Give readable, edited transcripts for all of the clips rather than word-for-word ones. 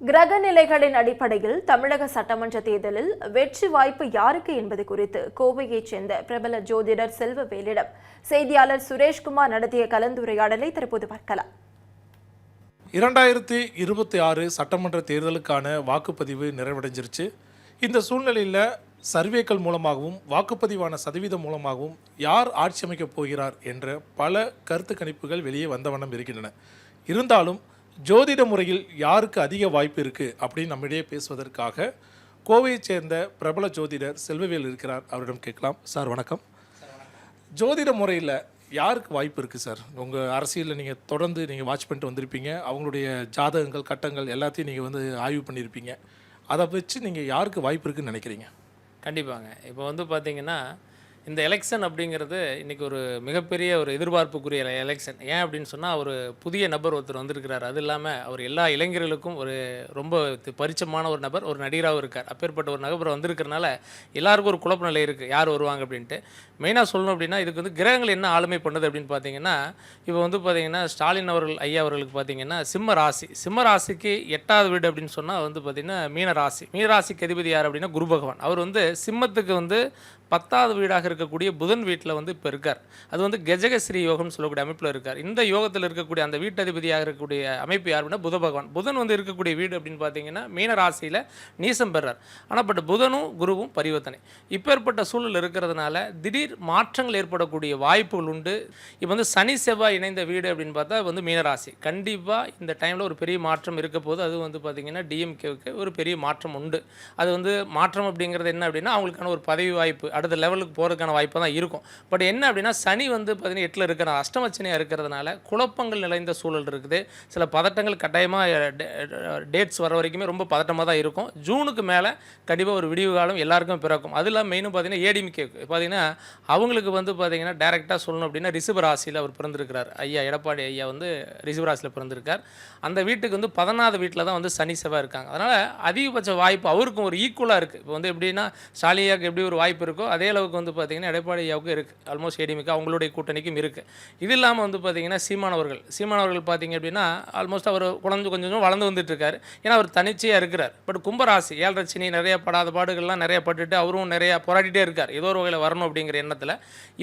கிரக நிலைகளின் அடிப்படையில் தமிழக சட்டமன்ற தேர்தலில் வெற்றி வாய்ப்பு யாருக்கு என்பது குறித்து கோவையைச் சேர்ந்த பிரபல ஜோதிடர் செல்வவேலிடம் செய்தியாளர் சுரேஷ்குமார் நடத்திய கலந்துரையாடலை தற்போது பார்க்கலாம். 2026 சட்டமன்ற தேர்தலுக்கான வாக்குப்பதிவு நிறைவடைஞ்சிருச்சு. இந்த சூழ்நிலையில் சர்வேக்கள் மூலமாகவும் வாக்குப்பதிவான சதவீதம் மூலமாகவும் யார் ஆட்சி அமைக்கப் போகிறார் என்ற பல கருத்து கணிப்புகள் வெளியே வந்த வண்ணம் இருக்கின்றன. இருந்தாலும் ஜோதிட முறையில் யாருக்கு அதிக வாய்ப்பு இருக்குது அப்படின்னு நம்மிடையே பேசுவதற்காக கோவையைச் சேர்ந்த பிரபல ஜோதிடர் செல்வவேல் இருக்கிறார். அவரிடம் கேட்கலாம். சார் வணக்கம். ஜோதிட முறையில் யாருக்கு வாய்ப்பு இருக்குது சார்? உங்கள் அரசியலில் நீங்கள் தொடர்ந்து நீங்கள் வாட்ச் பண்ணிட்டு வந்திருப்பீங்க. அவங்களுடைய ஜாதகங்கள் கட்டங்கள் எல்லாத்தையும் நீங்கள் ஆய்வு பண்ணியிருப்பீங்க. அதை வச்சு நீங்கள் யாருக்கு வாய்ப்பு இருக்குதுன்னு நினைக்கிறீங்க? கண்டிப்பாங்க. இப்போ பார்த்தீங்கன்னா இந்த எலெக்ஷன் அப்படிங்கிறது இன்றைக்கி ஒரு மிகப்பெரிய ஒரு எதிர்பார்ப்புக்குரிய எலெக்ஷன். ஏன் அப்படின்னு சொன்னால் ஒரு புதிய நபர் ஒருத்தர் வந்திருக்கிறார். அது இல்லாமல் அவர் எல்லா இளைஞர்களுக்கும் ஒரு ரொம்ப பரிச்சயமான ஒரு நபர், ஒரு நடிகராகவும் இருக்கார். அப்பேற்பட்ட ஒரு நபர் வந்திருக்கிறனால எல்லாருக்கும் ஒரு குழப்ப நிலை இருக்குது, யார் வருவாங்க அப்படின்ட்டு. மெயினாக சொல்லணும் அப்படின்னா இதுக்கு கிரகங்கள் என்ன ஆளுமை பண்ணுது அப்படின்னு பார்த்தீங்கன்னா, இப்போ பார்த்தீங்கன்னா ஸ்டாலின் அவர்கள் ஐயா அவர்களுக்கு பார்த்தீங்கன்னா சிம்ம ராசிக்கு 8வது வீடு அப்படின்னு சொன்னால் பார்த்தீங்கன்னா மீனராசிக்கு அதிபதி யார் அப்படின்னா குரு பகவான். அவர் சிம்மத்துக்கு 10வது வீடாக இருக்கக்கூடிய புதன் வீட்டில் இப்போ இருக்கார். அது கஜகஸ்ரீ யோகம்னு சொல்லக்கூடிய அமைப்பில் இருக்கார். இந்த யோகத்தில் இருக்கக்கூடிய அந்த வீட்டதிபதியாக இருக்கக்கூடிய அமைப்பு யார் அப்படின்னா புத பகவான். புதன் இருக்கக்கூடிய வீடு அப்படின்னு பார்த்தீங்கன்னா மீன ராசியில் நீசம் பெறார். ஆனால் புதனும் குருவும் பரிவர்த்தனை. இப்பேற்பட்ட சூழல் இருக்கிறதுனால திடீர் மாற்றங்கள் ஏற்படக்கூடிய வாய்ப்புகள் உண்டு. இப்போ சனி செவ்வாய் இணைந்த வீடு அப்படின்னு பார்த்தா மீனராசி. கண்டிப்பாக இந்த டைமில் ஒரு பெரிய மாற்றம் இருக்க போது. அது பார்த்தீங்கன்னா டிஎம்கேவுக்கு ஒரு பெரிய மாற்றம் உண்டு. அது மாற்றம் அப்படிங்கிறது என்ன அப்படின்னா அவங்களுக்கான ஒரு பதவி வாய்ப்பு, அடுத்த லெவலுக்கு போகிறதுக்கான வாய்ப்பு தான் இருக்கும். பட் என்ன அப்படின்னா சனி பார்த்தீங்கன்னா 8ல் இருக்கிற அஷ்டமச்சனியாக இருக்கிறதுனால குழப்பங்கள் நிறைந்த சூழல் இருக்குது. சில பதட்டங்கள் கட்டாயமாக டேட்ஸ் வர வரைக்குமே ரொம்ப பதட்டமாக தான் இருக்கும். ஜூனுக்கு மேலே கண்டிப்பாக ஒரு விடிவு காலம் எல்லாருக்கும் பிறக்கும். அது இல்லாமல் மெயினும் பார்த்தீங்கன்னா ஏடிஎம்கேக்கு பார்த்தீங்கன்னா அவங்களுக்கு பார்த்தீங்கன்னா டைரெக்டாக சொல்லணும் அப்படின்னா ரிஷப ராசியில் அவர் பிறந்திருக்கிறார். ஐயா எடப்பாடி ஐயா ரிஷப ராசியில் பிறந்திருக்கார். அந்த வீட்டுக்கு 14வது வீட்டில் தான் சனி செவ்வாய் இருக்காங்க. அதனால் அதிகபட்ச வாய்ப்பு அவருக்கும் ஒரு ஈக்குவலாக இருக்குது. இப்போ எப்படின்னா ஸ்டாலியாவுக்கு எப்படி ஒரு வாய்ப்பு இருக்கோ அதே அளவுக்கு பார்த்தீங்கன்னா எடப்பாடி ஐயாவுக்கு இருக்குது. ஆல்மோஸ்ட் ஏடிஎம்கே அவங்களுடைய கூட்டணிக்கும் இருக்குது. இது இல்லாமல் பார்த்தீங்கன்னா சீமானவர்கள் பார்த்தீங்க அப்படின்னா ஆல்மோஸ்ட் அவர் குழந்தை கொஞ்சம் வளர்ந்து வந்துட்டுருக்காரு. ஏன்னா அவர் தனிச்சையாக இருக்கிறார். பட் கும்பராசி 7 ரச்சினி நிறைய படாத பாடுகள்லாம் நிறைய பட்டுட்டு அவரும் நிறையா போராடிட்டே இருக்கார், ஏதோ ஒரு வகையில் வரணும் அப்படிங்கிற எண்ணத்தில்.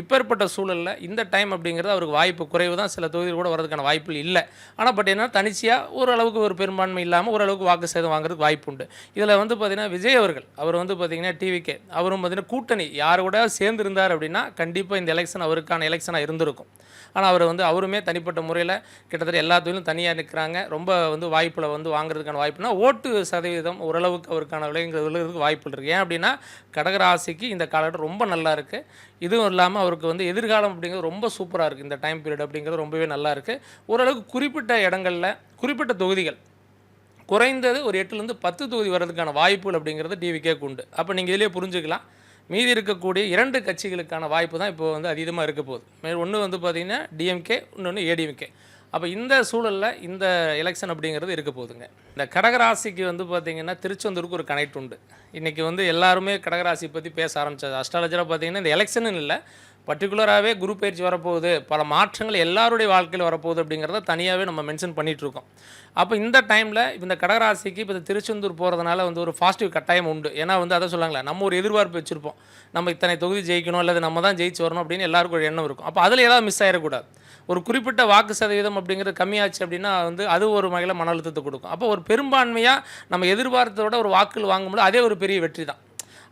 இப்பேற்பட்ட சூழலில் இந்த டைம் அப்படிங்கிறது அவருக்கு வாய்ப்பு குறைவு தான். சில தொகுதியில் கூட வரதுக்கான வாய்ப்பு இல்லை. ஆனால் பட் என்ன தனிச்சையாக ஓரளவுக்கு ஒரு பெரும்பான்மை இல்லாமல் ஓரளவுக்கு வாக்கு சேதம் வாங்குறதுக்கு வாய்ப்பு உண்டு. இதில் பார்த்தீங்கன்னா விஜய் அவர்கள் அவர் பார்த்தீங்கன்னா டிவிகே அவரும் பார்த்தீங்கன்னா கூட்டணி யார் கூட சேர்ந்து இருந்தார் அப்படின்னா கண்டிப்பாக இந்த எலெக்ஷன் அவருக்கான எலெக்ஷனாக இருந்திருக்கும். ஆனால் அவர் அவருமே தனிப்பட்ட முறையில் கிட்டத்தட்ட எல்லா தொழிலும் தனியாக நிற்கிறாங்க. ரொம்ப வாய்ப்பில் வாங்குறதுக்கான வாய்ப்புனா ஓட்டு சதவீதம் ஓரளவுக்கு அவருக்கான விளைங்கிறதுக்கு வாய்ப்புகள் இருக்குது. ஏன் அப்படின்னா கடகராசிக்கு இந்த காலகட்டம் ரொம்ப நல்லா இருக்குது. இதுவும் இல்லாமல் அவருக்கு எதிர்காலம் அப்படிங்கிறது ரொம்ப சூப்பராக இருக்குது. இந்த டைம் பீரியட் அப்படிங்கிறது ரொம்பவே நல்லா இருக்குது. ஓரளவுக்கு குறிப்பிட்ட இடங்களில் குறிப்பிட்ட தொகுதிகள் குறைந்தது ஒரு 8லேருந்து 10 தொகுதி வர்றதுக்கான வாய்ப்புகள் அப்படிங்கிறது டிவிகேக்கு உண்டு. அப்போ நீங்கள் இதிலே புரிஞ்சுக்கலாம். மீதி இருக்கக்கூடிய 2 கட்சிகளுக்கான வாய்ப்பு தான் இப்போ அதிகமாக இருக்க போகுது. ஒன்று பார்த்தீங்கன்னா டிஎம்கே, இன்னொன்று ஏடிஎம்கே. அப்போ இந்த சூழலில் இந்த எலெக்ஷன் அப்படிங்கிறது இருக்க போகுதுங்க. இந்த கடகராசிக்கு பார்த்தீங்கன்னா திருச்செந்தூருக்கு ஒரு கனெக்ட் உண்டு. இன்றைக்கி எல்லாருமே கடகராசி பற்றி பேச ஆரம்பித்தது. அஸ்ட்ராலஜராக பார்த்தீங்கன்னா இந்த எலெக்ஷன் இல்லை, பர்டிகுலராகவே குரு பயிற்சி வரப்போகுது, பல மாற்றங்கள் எல்லாருடைய வாழ்க்கையில் வரப்போகுது அப்படிங்கிறத தனியாகவே நம்ம மென்ஷன் பண்ணிகிட்ருக்கோம். அப்போ இந்த டைமில் இந்த கடகராசிக்கு இப்போ திருச்செந்தூர் போகிறதுனால ஒரு பாசிட்டிவ் கட்டாயம் உண்டு. ஏன்னா அதை சொல்லாங்களே, நம்ம ஒரு எதிர்பார்ப்பு வச்சுருப்போம், நம்ம இத்தனை தொகுதி ஜெயிக்கணும் அல்லது நம்ம தான் ஜெயிச்சு வரணும் அப்படின்னு எல்லாருக்கும் ஒரு எண்ணம் இருக்கும். அப்போ அதில் ஏதாவது மிஸ் ஆகிடக்கூடாது. ஒரு குறிப்பிட்ட வாக்கு சதவீதம் அப்படிங்கிறது கம்மியாச்சு அப்படின்னா அது ஒரு வகையில் மன அழுத்தத்தை கொடுக்கும். அப்போ ஒரு பெரும்பான்மையாக நம்ம எதிர்பார்த்தோட ஒரு வாக்குகள் வாங்கும்போது அதே ஒரு பெரிய வெற்றி தான்.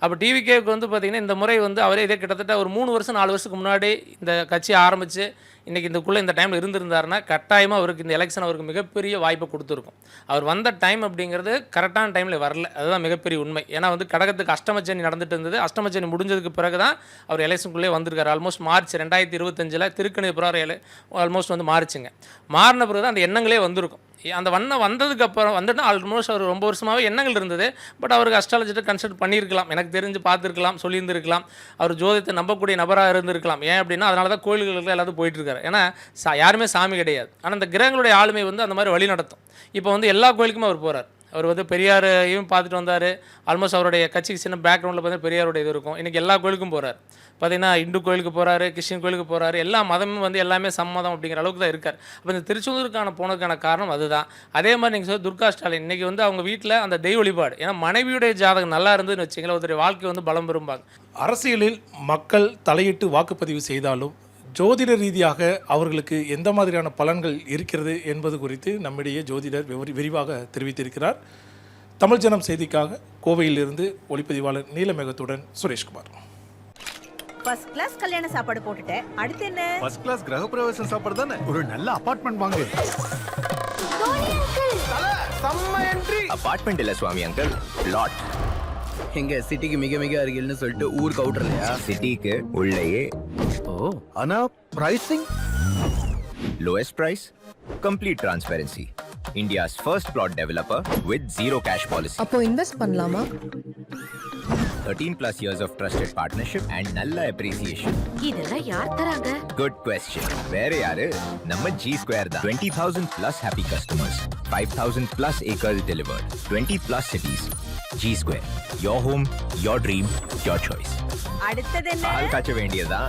அப்போ டிவிகேவுக்கு பார்த்திங்கன்னா இந்த முறை அவரே இதே கிட்டத்தட்ட ஒரு 3 வருஷம் 4 வருஷத்துக்கு முன்னாடி இந்த கட்சி ஆரம்பித்து இன்றைக்கி இந்த டைமில் இருந்திருந்தாருன்னா கட்டாயமாக அவருக்கு இந்த எலெக்ஷன் அவருக்கு மிகப்பெரிய வாய்ப்பை கொடுத்துருக்கும். அவர் வந்த டைம் அப்படிங்கிறது கரெக்டான டைமில் வரல, அதுதான் மிகப்பெரிய உண்மை. ஏன்னா கடகத்துக்கு அஷ்டமச்சனி நடந்துட்டு இருந்தது. அஷ்டமச்சனி முடிஞ்சதுக்கு பிறகு தான் அவர் எலெக்ஷனுக்குள்ளே வந்திருக்காரு. ஆல்மோஸ்ட் மார்ச் 2025 திருக்கணி பிறகு ஆல்மோஸ்ட் மாறிச்சுங்க. மாறின பிறகு தான் அந்த எண்ணங்களே வந்திருக்கும். அந்த வந்ததுக்கப்புறம் வந்துட்டு ஆல்மோஸ்ட் அவர் ரொம்ப வருஷமாகவே எண்ணங்கள் இருந்தது. பட் அவருக்கு அஸ்ட்ராலஜிட்ட கன்சல்ட் பண்ணியிருக்கலாம், எனக்கு தெரிஞ்சு பார்த்துருக்கலாம், சொல்லியிருந்திருக்கலாம், அவர் ஜோதியத்தை நம்பக்கூடிய நபராக இருந்திருக்கலாம். ஏன் அப்படின்னா அதனால தான் கோயில்களுக்கு எல்லாத்தையும் போயிட்டுருக்காரு. ஏன்னா யாருமே சாமி கிடையாது. ஆனால் அந்த கிரகங்களுடைய ஆளுமை அந்த மாதிரி வழி நடத்தும். இப்போ எல்லா கோயிலுக்குமே அவர் போகிறார். அவர் வந்து பெரியாரையும் பார்த்துட்டு வந்தார். ஆல்மோஸ்ட் அவருடைய கட்சிக்கு சின்ன பேக்ரவுண்டில் பார்த்தீங்கன்னா பெரியாருடைய இது இருக்கும். இன்றைக்கி எல்லா கோயிலுக்கும் போகிறார். பார்த்தீங்கன்னா இந்து கோயிலுக்கு போகிறாரு, கிறிஸ்டின் கோயிலுக்கு போகிறாரு. எல்லா மதமும் வந்து எல்லாமே சம்மதம் அப்படிங்கிற அளவுக்கு தான் இருக்கார். அப்போ இந்த திருச்செந்தூருக்கான போனதுக்கான காரணம் அதுதான். அதே மாதிரி நீங்கள் சொல்ல துர்கா ஸ்டாலின் இன்றைக்கி வந்து அவங்க வீட்டில் அந்த தெய்வ வழிபாடு, ஏன்னா மனைவியுடைய ஜாதகம் நல்லா இருந்ததுன்னு வச்சிங்களேன், ஒருத்தருடைய வாழ்க்கை வந்து பலம் பெறும்பாங்க. அரசியலில் மக்கள் தலையிட்டு வாக்குப்பதிவு செய்தாலும் ஜோதிட ரீதியாக அவர்களுக்கு எந்த மாதிரியான பலன்கள் இருக்கிறது என்பது குறித்து நம்மிடையே ஜோதிடர் விரிவாக தெரிவித்திருக்கிறார். தமிழ் ஜனம் செய்திக்காக கோவையிலிருந்து ஒளிப்பதிவாளர் நீலமேகத்துடன் சுரேஷ்குமார். ஃபர்ஸ்ட் கிளாஸ் கல்யாண சாப்பாடு போட்டுட்டேன். அடுத்து என்ன? ஃபர்ஸ்ட் கிளாஸ் கிரகப்பிரவேசம் சாப்பாடு தானே. ஒரு நல்ல அபார்ட்மெண்ட் வாங்கு. அபார்ட்மெண்ட் இல்ல சுவாமி அங்கிள், பிளாட். எங்க சிட்டிக்கு மிக மிக அருகில்னு சொல்லிட்டு ஊருக்கு அவுட்டர் இல்லையா? சிட்டிக்கு உள்ளேயே. ஓ, ஆனா pricing Lowest price, complete transparency. India's first plot developer with zero cash policy. அப்போ இன்வெஸ்ட் பண்ணலாமா? 13 plus years of trusted partnership and நல்ல appreciation. இதெல்லாம் யார் தராங்க? Good question. வேற யாரு? நம்ம G Square தான். 20,000 plus happy customers. 5,000 plus acres delivered. 20 plus cities. G Square. Your home, your dream, your choice. அடுத்தது என்ன? பால் காய்ச்ச வேண்டியதா?